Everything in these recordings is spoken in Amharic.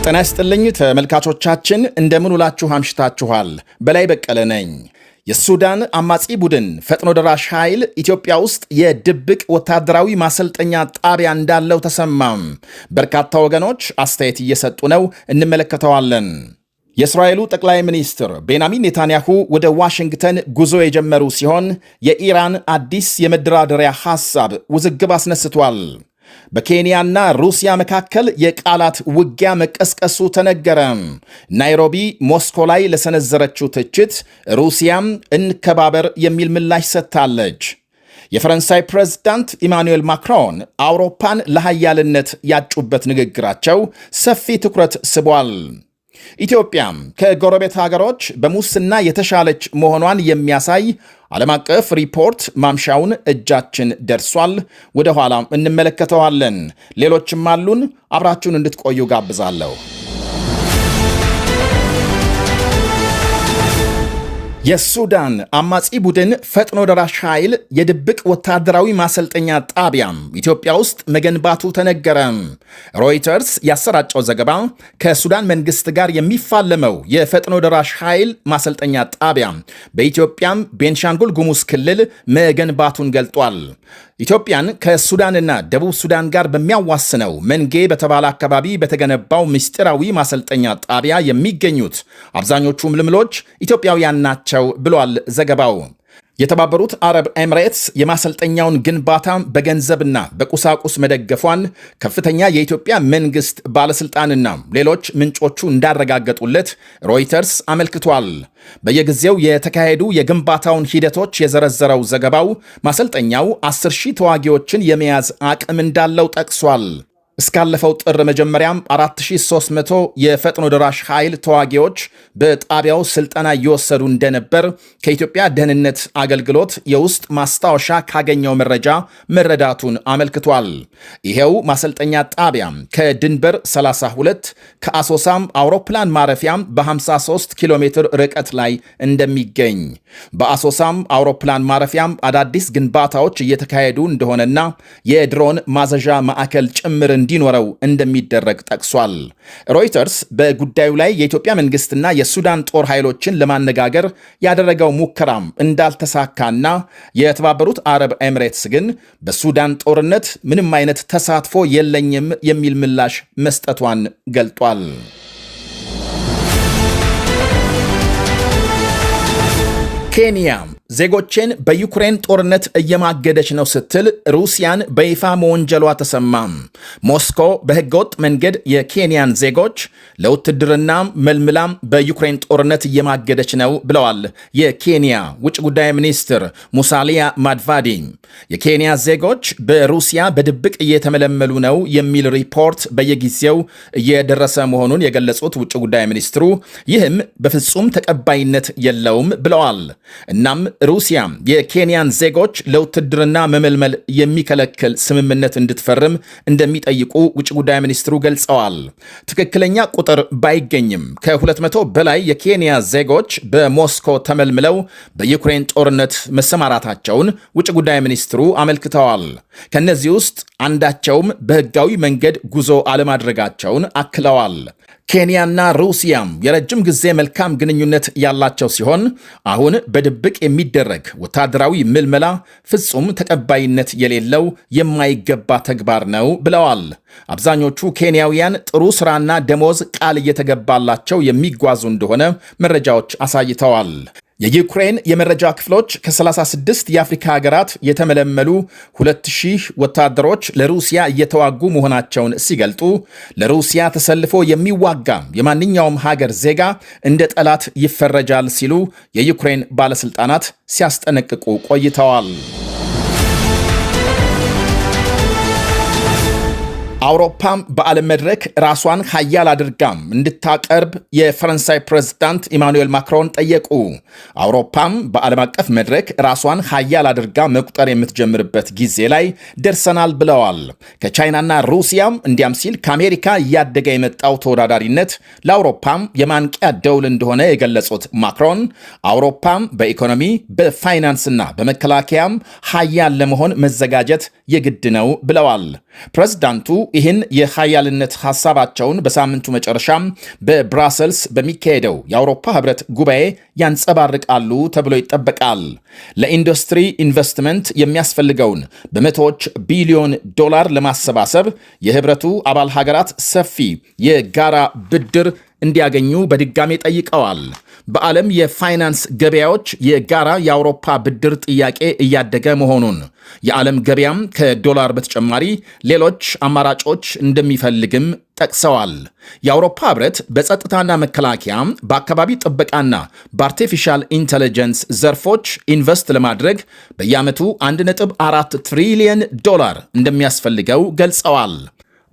ጤና ይስጥልኝ ተመልካቾቻችን፣ እንደምን ውላችሁ አምሽታችኋል? በላይ በቀለ ነኝ። የሱዳን አማጺ ቡድን ፈጥኖ ደራሽ ኃይል ኢትዮጵያ ውስጥ የድብቅ ወታደራዊ ማሰልጠኛ ጣቢያ እንዳለው ተሰማም። በርካታ ወገኖች አስተያየት እየሰጡ ነው፣ እንመለከተዋለን። የእስራኤሉ ጠቅላይ ሚኒስትር ቤንያሚን ኔታንያሁ ወደ ዋሽንግተን ጉዞ የጀመሩ ሲሆን የኢራን አዲስ የመደራደሪያ ሐሳብ ውዝግብ አስነስቷል። በኬንያና ሩሲያ መካከል የቃላት ውጊያ መቀስቀሱ ተነገረ። ናይሮቢ ሞስኮ ላይ ለሰነዘረችው ትችት ሩሲያም እንከባበር የሚል ምላሽ ሰጥታለች። የፈረንሳይ ፕሬዝዳንት ኢማኑኤል ማክሮን አውሮፓን ለሃያልነት ያጩበት ንግግራቸው ሰፊ ትኩረት ስቧል። ኢትዮጵያም ከጎረቤት ሀገሮች በሙስና የተሻለች መሆኗን የሚያሳይ ዓለም አቀፍ ሪፖርት ማምሻውን እጃችን ደርሷል። ወደ ኋላ እንመለከተዋለን። ሌሎችም አሉን። አብራችሁን እንድትቆዩ ጋብዛለሁ። የሱዳን አማጺ ቡድን ፈጥኖ ደራሽ ኃይል የድብቅ ወታደራዊ ማሰልጠኛ ጣቢያም ኢትዮጵያ ውስጥ መገንባቱ ተነገረ። ሮይተርስ ያሰራጨው ዘገባ ከሱዳን መንግስት ጋር የሚፋለመው የፈጥኖ ደራሽ ኃይል ማሰልጠኛ ጣቢያ በኢትዮጵያም ቤንሻንጉል ጉሙዝ ክልል መገንባቱን ገልጧል። ኢትዮጵያን ከሱዳንና ደቡብ ሱዳን ጋር በሚያዋስነው መንጌ በተባለ አካባቢ በተገነባው ምስጢራዊ ማሰልጠኛ ጣቢያ የሚገኙት አብዛኞቹ ምልምሎች ኢትዮጵያውያን ናቸው ብሏል ዘገባው። የተባበሩት አረብ ኤምሬትስ የማሰልጠኛውን ግንባታ በገንዘብና በቁሳቁስ መደገፏን ከፍተኛ የኢትዮጵያ መንግስት ባለስልጣንና ሌሎች ምንጮቹ እንዳረጋገጡለት ሮይተርስ አመልክቷል። በየጊዜው የተካሄዱ የግንባታውን ሂደቶች የዘረዘረው ዘገባው ማሰልጠኛው 10,000 ተዋጊዎችን የመያዝ አቅም እንዳለው ጠቅሷል። እስካለፈው ጥር መጀመሪያም 4300 የፈጥኖ ደራሽ ኃይል ተዋጊዎች በጣቢያው ስልጠና እየወሰዱ እንደነበር ከኢትዮጵያ ደህንነት አገልግሎት የውስጥ ማስታወሻ ካገኘው መረጃ መረዳቱን አመልክቷል። ይሄው ማሰልጠኛ ጣቢያ ከድንበር 32 ከአሶሳም አውሮፕላን ማረፊያም በ53 ኪሎ ሜትር ርቀት ላይ እንደሚገኝ፣ በአሶሳም አውሮፕላን ማረፊያም አዳዲስ ግንባታዎች እየተካሄዱ እንደሆነና የድሮን ማዘዣ ማዕከል ጭምር እንዲኖረው እንደሚደረግ ጠቅሷል። ሮይተርስ በጉዳዩ ላይ የኢትዮጵያ መንግስትና የሱዳን ጦር ኃይሎችን ለማነጋገር ያደረገው ሙከራም እንዳልተሳካና የተባበሩት አረብ ኤምሬትስ ግን በሱዳን ጦርነት ምንም አይነት ተሳትፎ የለኝም የሚል ምላሽ መስጠቷን ገልጧል። ኬንያ ዜጎችን በዩክሬን ጦርነት እየማገደች ነው ስትል ሩሲያን በይፋ መወንጀሏ ተሰማም። ሞስኮ በህገወጥ መንገድ የኬንያን ዜጎች ለውትድርና መልምላም በዩክሬን ጦርነት እየማገደች ነው ብለዋል የኬንያ ውጭ ጉዳይ ሚኒስትር ሙሳሊያ ማድቫዲ። የኬንያ ዜጎች በሩሲያ በድብቅ እየተመለመሉ ነው የሚል ሪፖርት በየጊዜው እየደረሰ መሆኑን የገለጹት ውጭ ጉዳይ ሚኒስትሩ ይህም በፍጹም ተቀባይነት የለውም ብለዋል። እናም ሩሲያ የኬንያን ዜጎች ለውትድርና መመልመል የሚከለክል ስምምነት እንድትፈርም እንደሚጠይቁ ውጭ ጉዳይ ሚኒስትሩ ገልጸዋል። ትክክለኛ ቁጥር ባይገኝም ከ200 በላይ የኬንያ ዜጎች በሞስኮ ተመልምለው በዩክሬን ጦርነት መሰማራታቸውን ውጭ ጉዳይ ሚኒስትሩ አመልክተዋል። ከነዚህ ውስጥ አንዳቸውም በህጋዊ መንገድ ጉዞ አለማድረጋቸውን አክለዋል። ኬንያና ሩሲያም የረጅም ጊዜ መልካም ግንኙነት ያላቸው ሲሆን አሁን በድብቅ የሚደረግ ወታደራዊ ምልመላ ፍጹም ተቀባይነት የሌለው የማይገባ ተግባር ነው ብለዋል። አብዛኞቹ ኬንያውያን ጥሩ ስራና ደሞዝ ቃል እየተገባላቸው የሚጓዙ እንደሆነ መረጃዎች አሳይተዋል። የዩክሬን የመረጃ ክፍሎች ከ36 የአፍሪካ ሀገራት የተመለመሉ 2000 ወታደሮች ለሩሲያ እየተዋጉ መሆናቸውን ሲገልጡ ለሩሲያ ተሰልፎ የሚዋጋ የማንኛውም ሀገር ዜጋ እንደ ጠላት ይፈረጃል ሲሉ የዩክሬን ባለስልጣናት ሲያስጠነቅቁ ቆይተዋል። አውሮፓም በዓለም መድረክ ራሷን ሀያል አድርጋም እንድታቀርብ የፈረንሳይ ፕሬዝዳንት ኢማኑኤል ማክሮን ጠየቁ። አውሮፓም በዓለም አቀፍ መድረክ ራሷን ሀያል አድርጋ መቁጠር የምትጀምርበት ጊዜ ላይ ደርሰናል ብለዋል። ከቻይናና ሩሲያም እንዲያም ሲል ከአሜሪካ እያደገ የመጣው ተወዳዳሪነት ለአውሮፓም የማንቂያ ደውል እንደሆነ የገለጹት ማክሮን አውሮፓም በኢኮኖሚ በፋይናንስና በመከላከያም ሀያል ለመሆን መዘጋጀት የግድ ነው ብለዋል። ፕሬዝዳንቱ ይህን የሃያልነት ሐሳባቸውን በሳምንቱ መጨረሻም በብራሰልስ በሚካሄደው የአውሮፓ ህብረት ጉባኤ ያንጸባርቃሉ ተብሎ ይጠበቃል። ለኢንዱስትሪ ኢንቨስትመንት የሚያስፈልገውን በመቶዎች ቢሊዮን ዶላር ለማሰባሰብ የህብረቱ አባል ሀገራት ሰፊ የጋራ ብድር እንዲያገኙ በድጋሜ ጠይቀዋል። በዓለም የፋይናንስ ገበያዎች የጋራ የአውሮፓ ብድር ጥያቄ እያደገ መሆኑን የዓለም ገበያም ከዶላር በተጨማሪ ሌሎች አማራጮች እንደሚፈልግም ጠቅሰዋል። የአውሮፓ ህብረት በጸጥታና መከላከያ፣ በአካባቢ ጥበቃና በአርቲፊሻል ኢንተለጀንስ ዘርፎች ኢንቨስት ለማድረግ በየዓመቱ 1.4 ትሪሊየን ዶላር እንደሚያስፈልገው ገልጸዋል።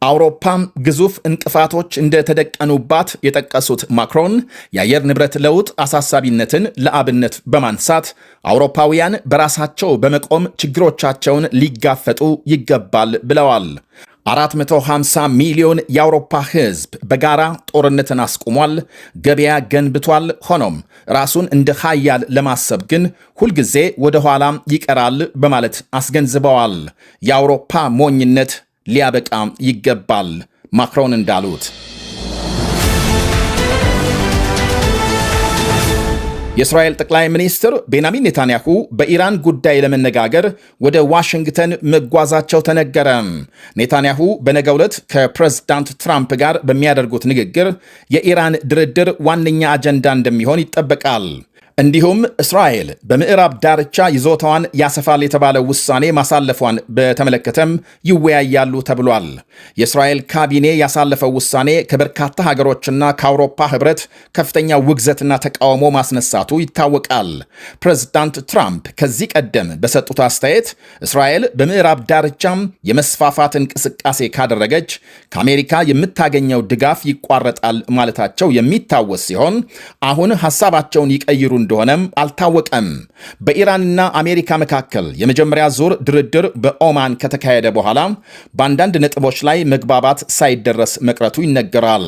አውሮፓም ግዙፍ እንቅፋቶች እንደተደቀኑባት የጠቀሱት ማክሮን የአየር ንብረት ለውጥ አሳሳቢነትን ለአብነት በማንሳት አውሮፓውያን በራሳቸው በመቆም ችግሮቻቸውን ሊጋፈጡ ይገባል ብለዋል። 450 ሚሊዮን የአውሮፓ ህዝብ በጋራ ጦርነትን አስቁሟል፣ ገበያ ገንብቷል። ሆኖም ራሱን እንደ ሀያል ለማሰብ ግን ሁልጊዜ ወደ ኋላም ይቀራል በማለት አስገንዝበዋል። የአውሮፓ ሞኝነት ሊያበቃ ይገባል ማክሮን እንዳሉት። የእስራኤል ጠቅላይ ሚኒስትር ቤንያሚን ኔታንያሁ በኢራን ጉዳይ ለመነጋገር ወደ ዋሽንግተን መጓዛቸው ተነገረ። ኔታንያሁ በነገው ዕለት ከፕሬዝዳንት ትራምፕ ጋር በሚያደርጉት ንግግር የኢራን ድርድር ዋነኛ አጀንዳ እንደሚሆን ይጠበቃል። እንዲሁም እስራኤል በምዕራብ ዳርቻ ይዞታዋን ያሰፋል የተባለው ውሳኔ ማሳለፏን በተመለከተም ይወያያሉ ተብሏል። የእስራኤል ካቢኔ ያሳለፈው ውሳኔ ከበርካታ ሀገሮችና ከአውሮፓ ህብረት ከፍተኛ ውግዘትና ተቃውሞ ማስነሳቱ ይታወቃል። ፕሬዝዳንት ትራምፕ ከዚህ ቀደም በሰጡት አስተያየት እስራኤል በምዕራብ ዳርቻም የመስፋፋት እንቅስቃሴ ካደረገች ከአሜሪካ የምታገኘው ድጋፍ ይቋረጣል ማለታቸው የሚታወስ ሲሆን አሁን ሐሳባቸውን ይቀይሩ እንደሆነም አልታወቀም። በኢራንና አሜሪካ መካከል የመጀመሪያ ዙር ድርድር በኦማን ከተካሄደ በኋላ በአንዳንድ ነጥቦች ላይ መግባባት ሳይደረስ መቅረቱ ይነገራል።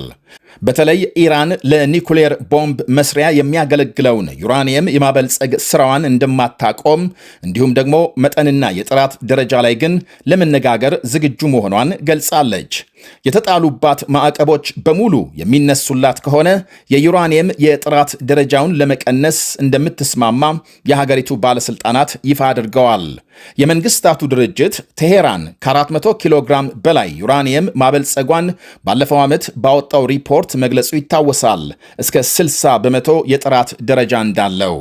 በተለይ ኢራን ለኒኩሌር ቦምብ መስሪያ የሚያገለግለውን ዩራኒየም የማበልጸግ ስራዋን እንደማታቆም እንዲሁም ደግሞ መጠንና የጥራት ደረጃ ላይ ግን ለመነጋገር ዝግጁ መሆኗን ገልጻለች። የተጣሉባት ማዕቀቦች በሙሉ የሚነሱላት ከሆነ የዩራኒየም የጥራት ደረጃውን ለመቀነስ እንደምትስማማ የሀገሪቱ ባለስልጣናት ይፋ አድርገዋል። የመንግስታቱ ድርጅት ቴሄራን ከ400 ኪሎ ግራም በላይ ዩራኒየም ማበልጸጓን ባለፈው ዓመት ባወጣው ሪፖርት መግለጹ ይታወሳል። እስከ 60 በመቶ የጥራት ደረጃ እንዳለው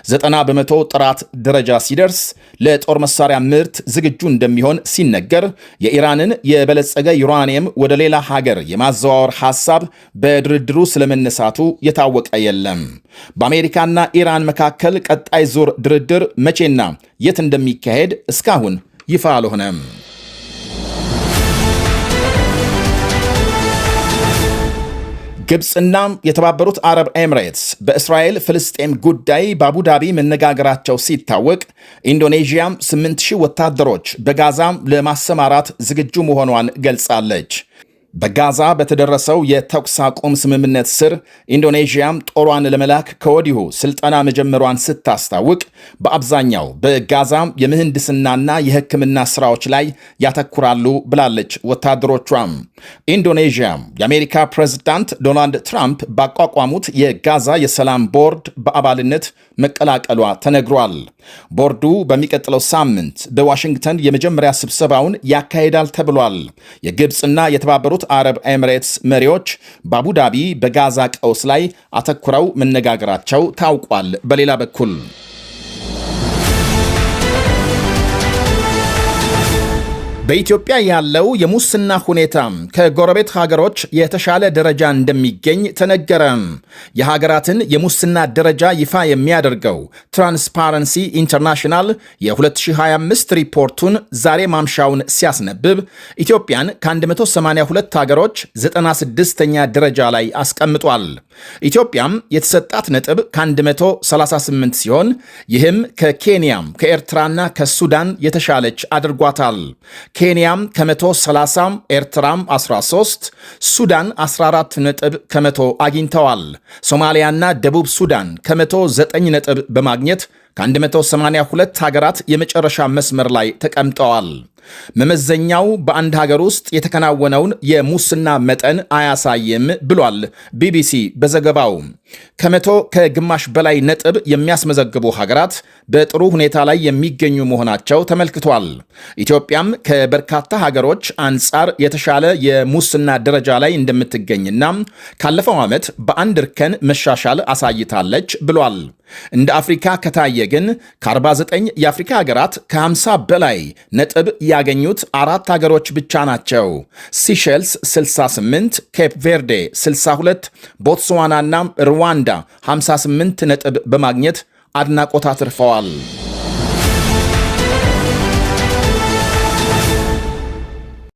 90 በመቶ ጥራት ደረጃ ሲደርስ ለጦር መሳሪያ ምርት ዝግጁ እንደሚሆን ሲነገር የኢራንን የበለጸገ ዩራኒየም ወደ ሌላ ሀገር የማዘዋወር ሐሳብ በድርድሩ ስለመነሳቱ የታወቀ የለም። በአሜሪካና ኢራን መካከል ቀጣይ ዙር ድርድር መቼና የት እንደሚካሄድ እስካሁን ይፋ አልሆነም። ግብፅና የተባበሩት አረብ ኤምሬትስ በእስራኤል ፍልስጤም ጉዳይ በአቡዳቢ መነጋገራቸው ሲታወቅ ኢንዶኔዥያም 8000 ወታደሮች በጋዛ ለማሰማራት ዝግጁ መሆኗን ገልጻለች። በጋዛ በተደረሰው የተኩስ አቁም ስምምነት ስር ኢንዶኔዥያም ጦሯን ለመላክ ከወዲሁ ስልጠና መጀመሯን ስታስታውቅ በአብዛኛው በጋዛ የምህንድስናና የሕክምና ስራዎች ላይ ያተኩራሉ ብላለች። ወታደሮቿም ኢንዶኔዥያም የአሜሪካ ፕሬዝዳንት ዶናልድ ትራምፕ ባቋቋሙት የጋዛ የሰላም ቦርድ በአባልነት መቀላቀሏ ተነግሯል። ቦርዱ በሚቀጥለው ሳምንት በዋሽንግተን የመጀመሪያ ስብሰባውን ያካሂዳል ተብሏል። የግብፅና የተባበሩት አረብ ኤምሬትስ መሪዎች በአቡዳቢ በጋዛ ቀውስ ላይ አተኩረው መነጋገራቸው ታውቋል። በሌላ በኩል በኢትዮጵያ ያለው የሙስና ሁኔታ ከጎረቤት ሀገሮች የተሻለ ደረጃ እንደሚገኝ ተነገረ። የሀገራትን የሙስና ደረጃ ይፋ የሚያደርገው ትራንስፓረንሲ ኢንተርናሽናል የ2025 ሪፖርቱን ዛሬ ማምሻውን ሲያስነብብ ኢትዮጵያን ከ182 ሀገሮች 96ኛ ደረጃ ላይ አስቀምጧል። ኢትዮጵያም የተሰጣት ነጥብ ከ138 ሲሆን ይህም ከኬንያም ከኤርትራና ከሱዳን የተሻለች አድርጓታል። ኬንያም ከ130፣ ኤርትራም 13፣ ሱዳን 14 ነጥብ ከመቶ አግኝተዋል። ሶማሊያና ደቡብ ሱዳን ከ109 ነጥብ በማግኘት ከ182 ሀገራት የመጨረሻ መስመር ላይ ተቀምጠዋል። መመዘኛው በአንድ ሀገር ውስጥ የተከናወነውን የሙስና መጠን አያሳይም ብሏል ቢቢሲ በዘገባው። ከመቶ ከግማሽ በላይ ነጥብ የሚያስመዘግቡ ሀገራት በጥሩ ሁኔታ ላይ የሚገኙ መሆናቸው ተመልክቷል። ኢትዮጵያም ከበርካታ ሀገሮች አንጻር የተሻለ የሙስና ደረጃ ላይ እንደምትገኝና ካለፈው ዓመት በአንድ እርከን መሻሻል አሳይታለች ብሏል። እንደ አፍሪካ ከታየ ግን ከ49 የአፍሪካ ሀገራት ከ50 በላይ ነጥብ ያገኙት 4 ሀገሮች ብቻ ናቸው። ሲሼልስ 68፣ ኬፕ ቬርዴ 62፣ ቦትስዋናና ሩዋንዳ 58 ነጥብ በማግኘት አድናቆት አትርፈዋል።